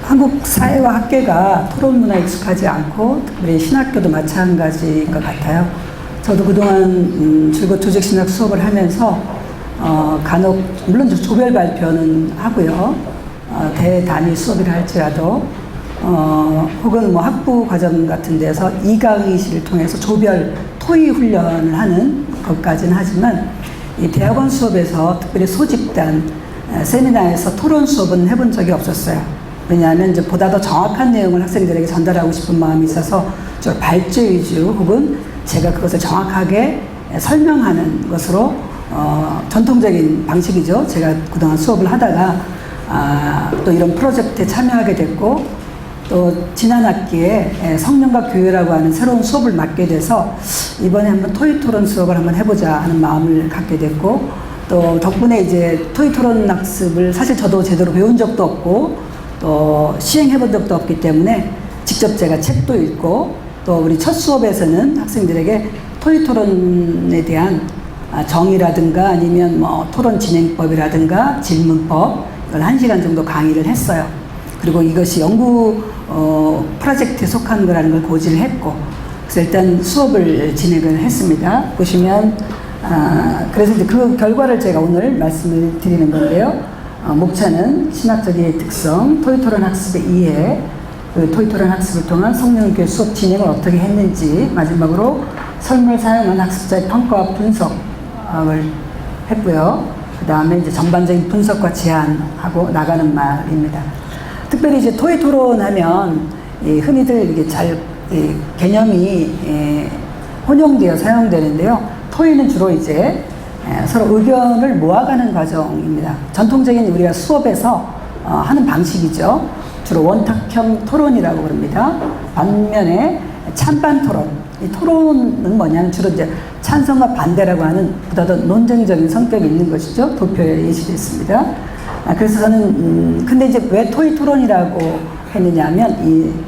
한국 사회와 학계가 토론 문화에 익숙하지 않고 특별히 신학교도 마찬가지인 것 같아요. 저도 그동안 줄곧 조직신학 수업을 하면서 간혹 물론 조별 발표는 하고요. 대단위 수업이라 할지라도 혹은 뭐 학부 과정 같은 데서 이강의실을 통해서 조별 토의 훈련을 하는 것까지는 하지만 이 대학원 수업에서 특별히 소집단 세미나에서 토론 수업은 해본 적이 없었어요. 왜냐하면 이제 보다 더 정확한 내용을 학생들에게 전달하고 싶은 마음이 있어서 저 발제 위주 혹은 제가 그것을 정확하게 설명하는 것으로 전통적인 방식이죠. 제가 그동안 수업을 하다가 또 이런 프로젝트에 참여하게 됐고 또 지난 학기에 성령과 교회라고 하는 새로운 수업을 맡게 돼서 이번에 한번 토의 토론 수업을 한번 해보자 하는 마음을 갖게 됐고 또 덕분에 이제 토의 토론 학습을 사실 저도 제대로 배운 적도 없고 또 시행해본 적도 없기 때문에 직접 제가 책도 읽고 또 우리 첫 수업에서는 학생들에게 토의 토론에 대한 정의라든가 아니면 뭐 토론 진행법이라든가 질문법 이걸 1시간 정도 강의를 했어요. 그리고 이것이 연구 프로젝트에 속한 거라는 걸 고지를 했고 그래서 일단 수업을 진행을 했습니다. 보시면 그래서 이제 그 결과를 제가 오늘 말씀을 드리는 건데요. 목차는 신학적인 특성, 토의 토론 학습의 이해, 그 토의 토론 학습을 통한 성령교회 수업 진행을 어떻게 했는지 마지막으로 설문을 사용한 학습자의 평가와 분석을 했고요. 그 다음에 이제 전반적인 분석과 제안하고 나가는 말입니다. 특별히 이제 토의 토론하면 흔히들 이게 개념이 혼용되어 사용되는데요. 토의는 주로 이제 서로 의견을 모아가는 과정입니다. 전통적인 우리가 수업에서 하는 방식이죠. 주로 원탁형 토론이라고 그럽니다. 반면에 찬반 토론. 이 토론은 뭐냐면 주로 이제 찬성과 반대라고 하는 보다 더 논쟁적인 성격이 있는 것이죠. 도표에 예시됐습니다. 그래서 저는 근데 이제 왜 토의 토론이라고 했느냐 하면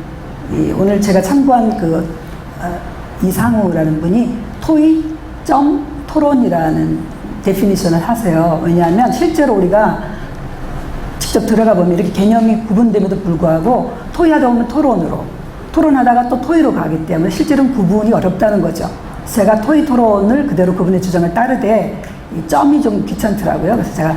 오늘 제가 참고한 그 이상우라는 분이 토의 점 토론이라는 데피니션을 하세요. 왜냐하면 실제로 우리가 직접 들어가 보면 이렇게 개념이 구분됨에도 불구하고 토의하다 보면 토론으로 토론하다가 또 토의로 가기 때문에 실제로는 구분이 어렵다는 거죠. 제가 토의 토론을 그대로 그분의 주장을 따르되 이 점이 좀 귀찮더라고요. 그래서 제가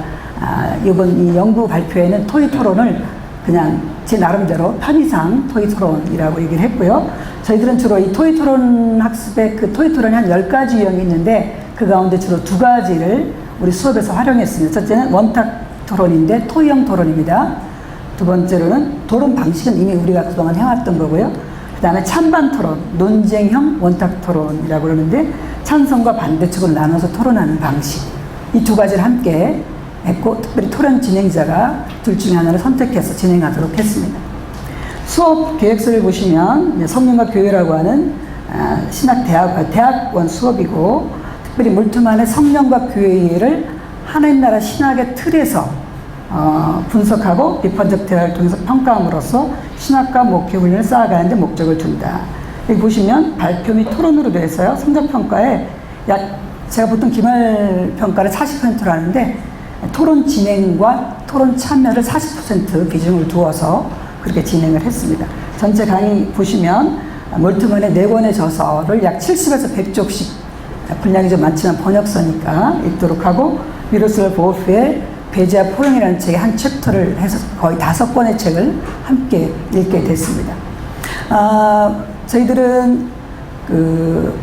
이번 이 연구 발표에는 토의 토론을 그냥 제 나름대로 편의상 토의 토론이라고 얘기를 했고요. 저희들은 주로 이 토의 토론 학습에 그 토의 토론이 한 10가지 유형이 있는데 그 가운데 주로 2가지를 우리 수업에서 활용했습니다. 첫째는 원탁 토론인데 토의형 토론입니다. 두 번째로는 토론 방식은 이미 우리가 그동안 해왔던 거고요. 그 다음에 찬반 토론, 논쟁형 원탁 토론이라고 그러는데 찬성과 반대쪽으로 나눠서 토론하는 방식. 이 2가지를 함께 했고 특별히 토론 진행자가 둘 중에 하나를 선택해서 진행하도록 했습니다. 수업 계획서를 보시면 성령과 교회라고 하는 대학원 수업이고 특별히 물투만의 성령과 교회를 하나님 나라 신학의 틀에서 분석하고 비판적 대화를 통해서 평가함으로써 신학과 목회 훈련을 쌓아가는 데 목적을 둔다. 여기 보시면 발표 및 토론으로 되어 있어요. 성적평가에 제가 보통 기말평가를 40%로 하는데 토론 진행과 토론 참여를 40% 비중을 두어서 그렇게 진행을 했습니다. 전체 강의 보시면 몰트먼의 4권의 저서를 약 70에서 100쪽씩 분량이 좀 많지만 번역서니까 읽도록 하고 미로슬 보호프의 배제와 포용이라는 책의 한 챕터를 해서 거의 5권의 책을 함께 읽게 됐습니다. 저희들은 그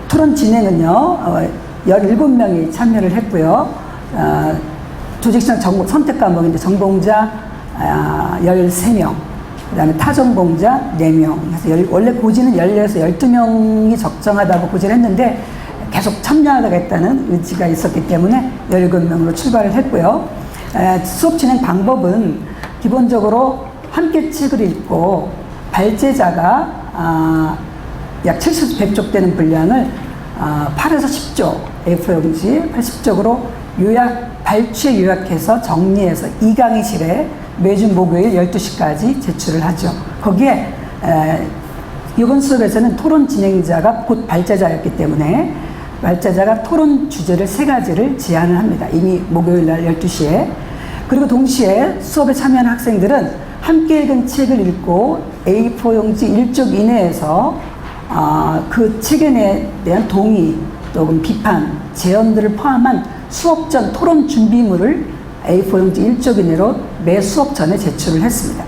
토론 진행은요 17명이 참여를 했고요. 조직신학 선택 과목인데 전공자 13명, 그 다음에 타전공자 4명. 그래서 원래 고지는 16에서 12명이 적정하다고 고지를 했는데 계속 참여하겠다는 의지가 있었기 때문에 17명으로 출발을 했고요. 수업 진행 방법은 기본적으로 함께 책을 읽고 발제자가 약 70에서 100쪽 되는 분량을 8에서 10쪽 A4용지 80쪽으로 발췌 요약해서 정리해서 이강의실에 매주 목요일 12시까지 제출을 하죠. 거기에 이번 수업에서는 토론 진행자가 곧 발제자였기 때문에 발제자가 토론 주제를 3가지를 제안을 합니다. 이미 목요일 날 12시에 그리고 동시에 수업에 참여하는 학생들은 함께 읽은 책을 읽고 A4 용지 1쪽 이내에서 그 책에 대한 동의 또는 비판, 제언들을 포함한 수업 전 토론 준비물을 A4 용지 1쪽 이내로 매 수업 전에 제출을 했습니다.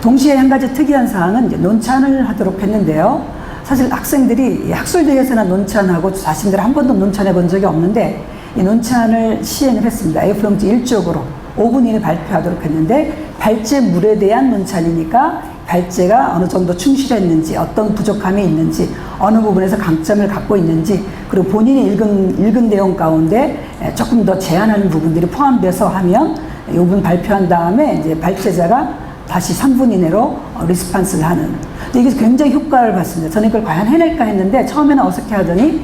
동시에 한 가지 특이한 사항은 이제 논찬을 하도록 했는데요. 사실 학생들이 학술대회에서나 논찬하고 자신들 한 번도 논찬해 본 적이 없는데 이 논찬을 시행을 했습니다. A4 용지 1쪽으로 5분 이내 발표하도록 했는데 발제물에 대한 논찬이니까 발제가 어느 정도 충실했는지, 어떤 부족함이 있는지, 어느 부분에서 강점을 갖고 있는지, 그리고 본인이 읽은 내용 가운데 조금 더 제한하는 부분들이 포함돼서 하면 5분 발표한 다음에 이제 발제자가 다시 3분 이내로 리스판스를 하는. 근데 이게 굉장히 효과를 봤습니다. 저는 이걸 과연 해낼까 했는데 처음에는 어색해 하더니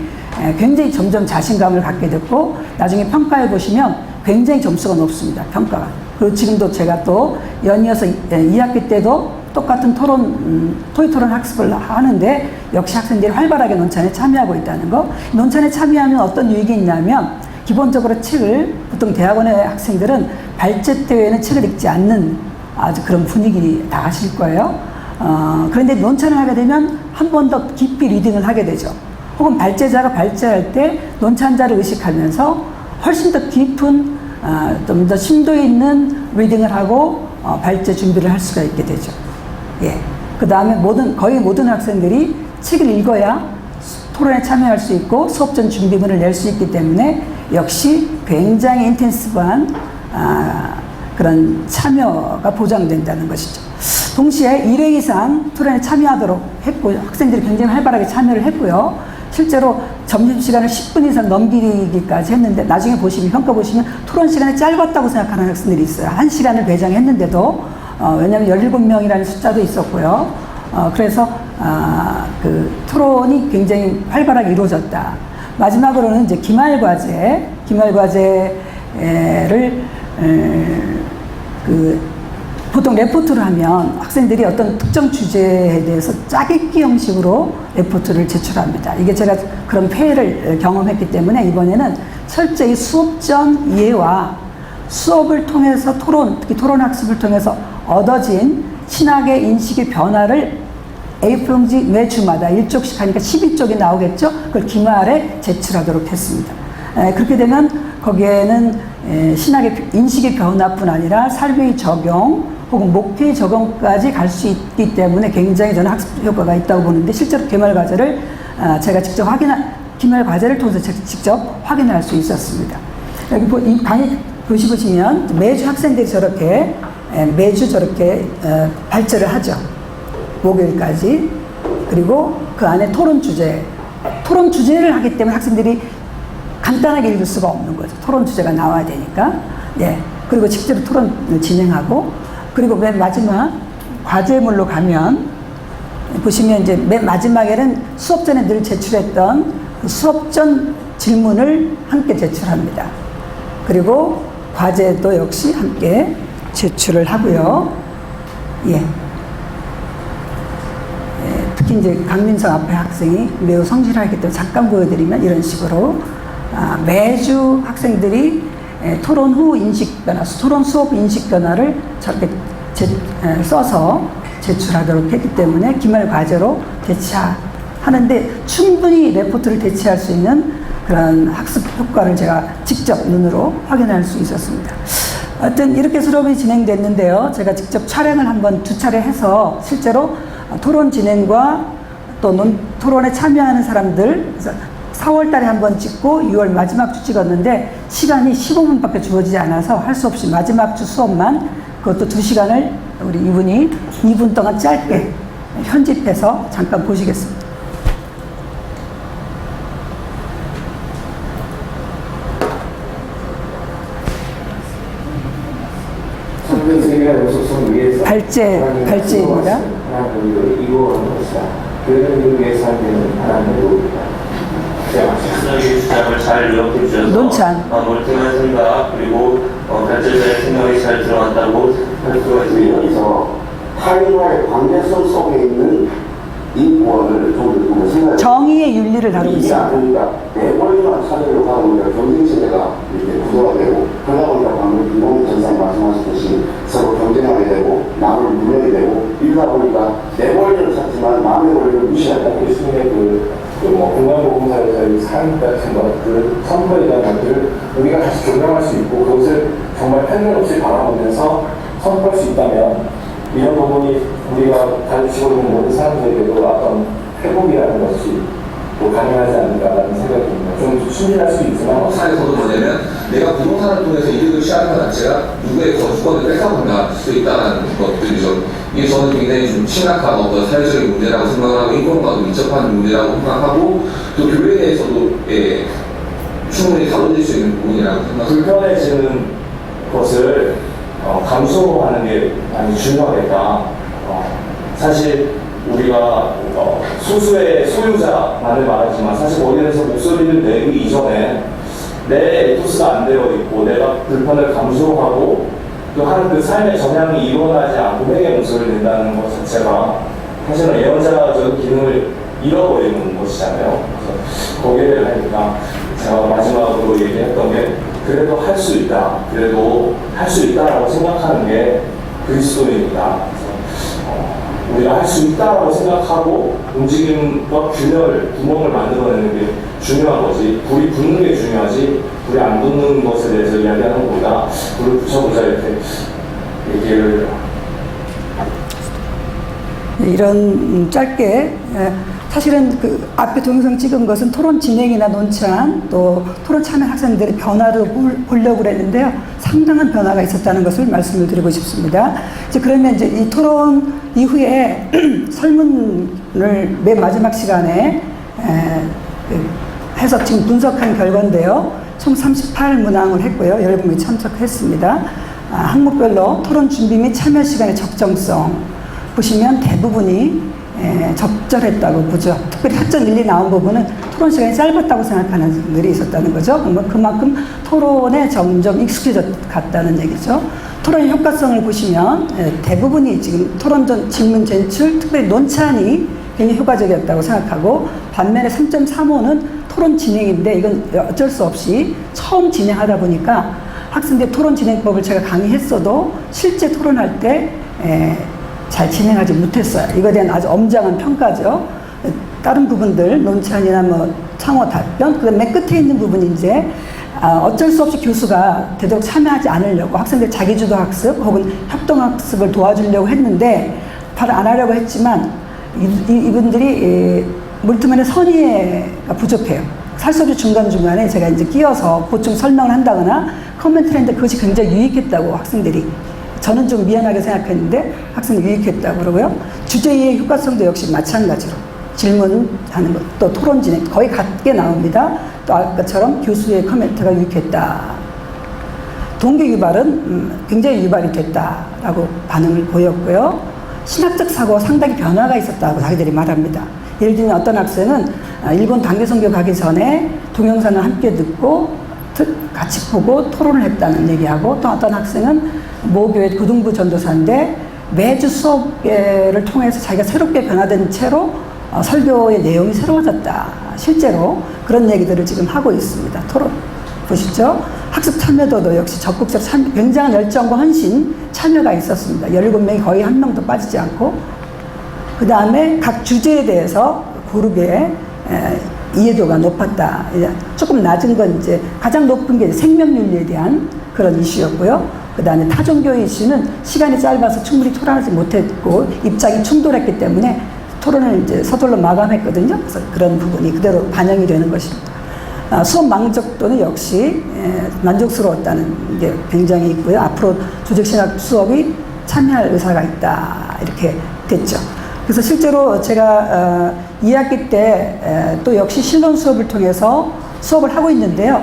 굉장히 점점 자신감을 갖게 됐고 나중에 평가해 보시면 굉장히 점수가 높습니다. 평가가. 그리고 지금도 제가 또 연이어서 2학기 때도 똑같은 토의 토론 학습을 하는데 역시 학생들이 활발하게 논찬에 참여하고 있다는 거. 논찬에 참여하면 어떤 유익이 있냐면 기본적으로 책을 보통 대학원의 학생들은 발제 때에는 책을 읽지 않는 아주 그런 분위기 다 아실 거예요. 그런데 논찬을 하게 되면 한 번 더 깊이 리딩을 하게 되죠. 혹은 발제자가 발제할 때 논찬자를 의식하면서 훨씬 더 깊은 좀 더 심도 있는 리딩을 하고 발제 준비를 할 수가 있게 되죠. 예. 그 다음에 거의 모든 학생들이 책을 읽어야 토론에 참여할 수 있고 수업 전 준비문을 낼 수 있기 때문에 역시 굉장히 인텐시브한 그런 참여가 보장된다는 것이죠. 동시에 1회 이상 토론에 참여하도록 했고 학생들이 굉장히 활발하게 참여를 했고요. 실제로 점심시간을 10분 이상 넘기기까지 했는데 나중에 보시면 평가 보시면 토론 시간이 짧았다고 생각하는 학생들이 있어요. 1시간을 배정했는데도 왜냐하면 17명이라는 숫자도 있었고요. 그래서 그 토론이 굉장히 활발하게 이루어졌다. 마지막으로는 이제 기말과제를 보통 레포트를 하면 학생들이 어떤 특정 주제에 대해서 짜깁기 형식으로 레포트를 제출합니다. 이게 제가 그런 폐해를 경험했기 때문에 이번에는 철저히 수업 전 이해와 수업을 통해서 특히 토론 학습을 통해서 얻어진 신학의 인식의 변화를 A4 용지 매 주마다 1쪽씩 하니까 12쪽이 나오겠죠? 그걸 기말에 제출하도록 했습니다. 그렇게 되면 거기에는 신학의 인식의 변화뿐 아니라 삶의 적용 혹은 목표의 적용까지 갈 수 있기 때문에 굉장히 저는 학습 효과가 있다고 보는데 실제로 기말과제를 제가 직접 기말과제를 통해서 직접 확인할 수 있었습니다. 여기 이 강의 보시면 매주 학생들이 매주 저렇게 발제를 하죠. 목요일까지. 그리고 그 안에 토론 주제를 하기 때문에 학생들이 간단하게 읽을 수가 없는 거죠. 토론 주제가 나와야 되니까. 예. 그리고 직접 토론을 진행하고, 그리고 맨 마지막 과제물로 가면, 보시면 이제 맨 마지막에는 수업 전에 늘 제출했던 그 수업 전 질문을 함께 제출합니다. 그리고 과제도 역시 함께 제출을 하고요. 예. 특히 이제 강민석 앞에 학생이 매우 성실하기 때문에 잠깐 보여드리면 이런 식으로 매주 학생들이 토론 후 인식 변화, 토론 수업 인식 변화를 저렇게 써서 제출하도록 했기 때문에 기말 과제로 대체하는데 충분히 레포트를 대체할 수 있는 그런 학습 효과를 제가 직접 눈으로 확인할 수 있었습니다. 하여튼 이렇게 수업이 진행됐는데요. 제가 직접 촬영을 한번 2차례 해서 실제로 토론 진행과 또 토론에 참여하는 사람들 4월 달에 한번 찍고 6월 마지막 주 찍었는데 시간이 15분밖에 주어지지 않아서 할 수 없이 마지막 주 수업만 그것도 2시간을 우리 이분이 2분 동안 짧게 편집해서 잠깐 보시겠습니다. 발제입니다. 주장을 잘 요약해 주셔서 논찬 멀쩡한 생각 그리고 발제자의 생각이 잘 들어간다고 할 수가 있습니다. 타인과의 관계성 속에 있는 인권을 좀 생각해 정의의 윤리를 다루고 있습니다. 그러니까 내버리만 찾으려고 하다 보니까 경쟁 시대가 이렇게 구조가 되고 그러다 보니까 방금 김동민 전사님 이러다 보니까 내 권리를 찾지만 남의 권리를 무시한다. 예수님의 공간보험사에서의 삶 같은 것들, 선거에 대한 것들을 우리가 다시 조명할 수 있고 그것을 정말 편견 없이 바라보면서 선포할 수 있다면 이런 부분이 우리가 가르치고 있는 모든 사람들에게도 어떤 회복이라는 것이 또 가능하지 않을까라는 생각이 듭니다. 좀 순진할 수 있지만 사에서도 뭐냐면 내가 부동산을 통해서 이득을 취하는 것 자체가 누구의 거주권을 뺏어간다 수 있다는 것들이죠. 이게 저는 굉장히 좀 심각한 어떤 사회적인 문제라고 생각을 하고 인권과도 밀접한 문제라고 생각하고 또 교회에 대해서도 충분히 다뤄질 수 있는 부분이라고 생각합니다. 불편해지는 것을 감수하는 게 많이 중요하겠다. 사실 우리가 소수의 소유자만을 말하지만 사실 거기에서 목소리를 내기 이전에 내 에토스가 안 되어 있고 내가 불편을 감수하고 또 하는 그 삶의 전향이 일어나지 않고 회개 목소리를 낸다는 것 자체가 사실은 예언자적인 기능을 잃어버리는 것이잖아요. 그래서 거기에 대해서 제가 마지막으로 얘기했던 게 그래도 할 수 있다. 그래도 할 수 있다라고 생각하는 게 그리스도인이다. 우리가 할 수 있다라고 생각하고 움직임과 균열, 구멍을 만들어내는 게 중요한 거지. 불이 붙는 게 중요하지. 불이 안 붙는 것에 대해서 이야기하는 것보다 불을 붙여보자 이렇게 얘기를. 이런 짧게 사실은 그 앞에 동영상 찍은 것은 토론 진행이나 논찬 또 토론 참여 학생들의 변화를 보려고 그랬는데요. 상당한 변화가 있었다는 것을 말씀을 드리고 싶습니다. 이제 그러면 이제 이 토론 이후에 설문을 맨 마지막 시간에 해서 지금 분석한 결과인데요. 총 38문항을 했고요. 17명이 참석했습니다. 항목별로 토론 준비 및 참여 시간의 적정성 보시면 대부분이 적절했다고 보죠. 특별히 학점 1, 2 나온 부분은 토론 시간이 짧았다고 생각하는 분들이 있었다는 거죠. 그만큼 토론에 점점 익숙해져 갔다는 얘기죠. 토론의 효과성을 보시면 대부분이 지금 토론 전 질문 제출, 특별히 논찬이 굉장히 효과적이었다고 생각하고 반면에 3.35는 토론 진행인데 이건 어쩔 수 없이 처음 진행하다 보니까 학생들 토론 진행법을 제가 강의했어도 실제 토론할 때 잘 진행하지 못했어요. 이거에 대한 아주 엄정한 평가죠. 다른 부분들, 논찬이나 뭐 창호 답변, 그 다음에 맨 끝에 있는 부분이 이제 어쩔 수 없이 교수가 되도록 참여하지 않으려고 학생들 자기주도 학습 혹은 협동학습을 도와주려고 했는데 바로 안 하려고 했지만 이분들이 물투면의 선의가 부족해요. 살소리 중간중간에 제가 이제 끼어서 보충 설명을 한다거나 코멘트를 했는데 그것이 굉장히 유익했다고 학생들이 저는 좀 미안하게 생각했는데 학생들이 유익했다고 그러고요. 주제의 효과성도 역시 마찬가지로 질문하는 것, 또 토론 진행 거의 같게 나옵니다. 또 아까처럼 교수의 코멘트가 유익했다. 동기 유발은 굉장히 유발이 됐다라고 반응을 보였고요. 신학적 사고가 상당히 변화가 있었다고 자기들이 말합니다. 예를 들면 어떤 학생은 일본 단기 선교 가기 전에 동영상을 함께 듣고 같이 보고 토론을 했다는 얘기하고 또 어떤 학생은 모교회 고등부 전도사인데 매주 수업을 통해서 자기가 새롭게 변화된 채로 설교의 내용이 새로워졌다. 실제로 그런 얘기들을 지금 하고 있습니다. 토론 보시죠. 학습 참여도도 역시 적극적 굉장한 열정과 헌신 참여가 있었습니다. 17명이 거의 한 명도 빠지지 않고 그 다음에 각 주제에 대해서 고르게 이해도가 높았다. 조금 낮은 건 이제 가장 높은 게 생명윤리에 대한 그런 이슈였고요. 그 다음에 타종교의 이슈는 시간이 짧아서 충분히 토론하지 못했고 입장이 충돌했기 때문에 토론을 이제 서둘러 마감했거든요. 그래서 그런 부분이 그대로 반영이 되는 것입니다. 수업 만족도는 역시 만족스러웠다는 게 굉장히 있고요. 앞으로 조직신학 수업이 참여할 의사가 있다. 이렇게 됐죠. 그래서 실제로 제가 2학기 때 또 역시 실론 수업을 통해서 수업을 하고 있는데요.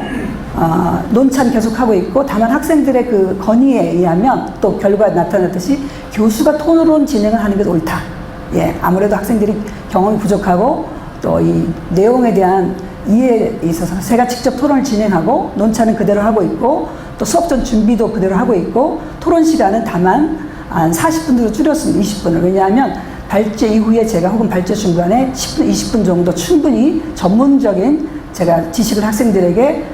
논찬 계속하고 있고 다만 학생들의 그 건의에 의하면 또 결과가 나타났듯이 교수가 토론 진행을 하는 게 옳다. 예, 아무래도 학생들이 경험이 부족하고 또 이 내용에 대한 이해에 있어서 제가 직접 토론을 진행하고 논찬은 그대로 하고 있고 또 수업 전 준비도 그대로 하고 있고 토론 시간은 다만 한 40분으로 줄였습니다. 20분을. 왜냐하면 발제 이후에 제가 혹은 발제 중간에 10분, 20분 정도 충분히 전문적인 제가 지식을 학생들에게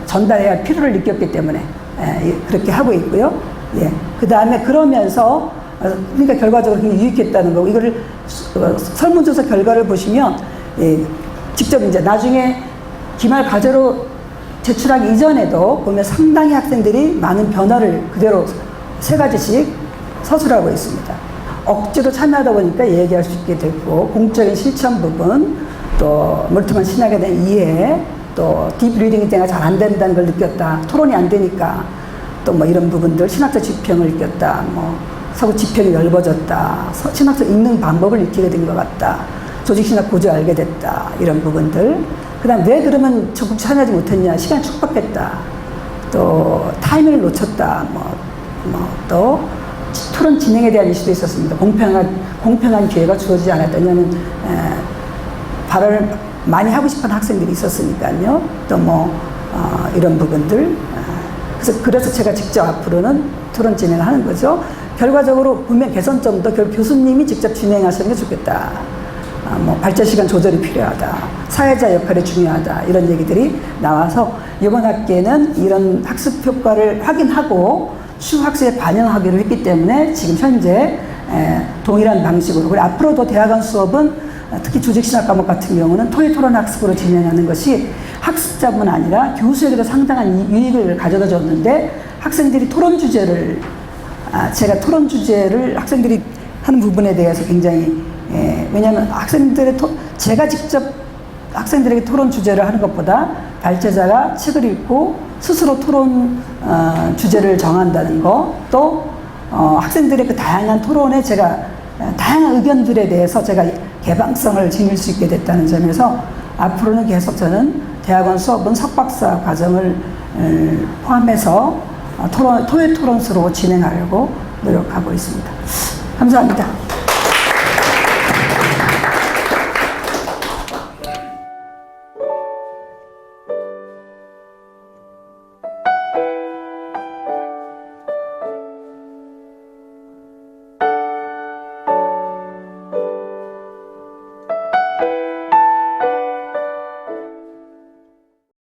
전달해야 할 필요를 느꼈기 때문에 그렇게 하고 있고요. 예. 그 다음에 그러면서 그러니까 결과적으로 굉장히 유익했다는 거고, 이거를 설문조사 결과를 보시면 직접 이제 나중에 기말 과제로 제출하기 이전에도 보면 상당히 학생들이 많은 변화를 그대로 3가지씩 서술하고 있습니다. 억지로 참여하다 보니까 얘기할 수 있게 됐고, 공적인 실천 부분, 또 멀티만 신학에 대한 이해, 또 딥리딩이 때가 잘 안 된다는 걸 느꼈다. 토론이 안 되니까 또 뭐 이런 부분들, 신학적 지평을 느꼈다. 뭐 서구 지평이 넓어졌다. 신학적 읽는 방법을 익히게 된 것 같다. 조직신학 고지를 알게 됐다. 이런 부분들. 그 다음 왜 그러면 적극 참여하지 못했냐. 시간 촉박했다. 또 타이밍을 놓쳤다. 또 토론 진행에 대한 이슈도 있었습니다. 공평한 기회가 주어지지 않았다. 왜냐하면 발언을 많이 하고 싶은 학생들이 있었으니까요. 또 이런 부분들. 그래서 제가 직접 앞으로는 토론 진행을 하는 거죠. 결과적으로 보면 개선점도 교수님이 직접 진행하시는 게 좋겠다. 발제 시간 조절이 필요하다. 사회자 역할이 중요하다. 이런 얘기들이 나와서 이번 학기에는 이런 학습 효과를 확인하고 추후 학습에 반영하기로 했기 때문에 지금 현재 동일한 방식으로, 그리고 앞으로도 대학원 수업은 특히 조직신학 과목 같은 경우는 토론 학습으로 진행하는 것이 학습자뿐 아니라 교수에게도 상당한 유익을 가져다 줬는데, 학생들이 토론 주제를 제가 토론 주제를 학생들이 하는 부분에 대해서 굉장히 왜냐하면 제가 직접 학생들에게 토론 주제를 하는 것보다 발제자가 책을 읽고 스스로 토론 주제를 정한다는 거, 또 학생들의 그 다양한 토론에 제가 다양한 의견들에 대해서 제가 개방성을 지닐 수 있게 됐다는 점에서 앞으로는 계속 저는 대학원 수업은 석박사 과정을 포함해서 토론수로 진행하려고 노력하고 있습니다. 감사합니다.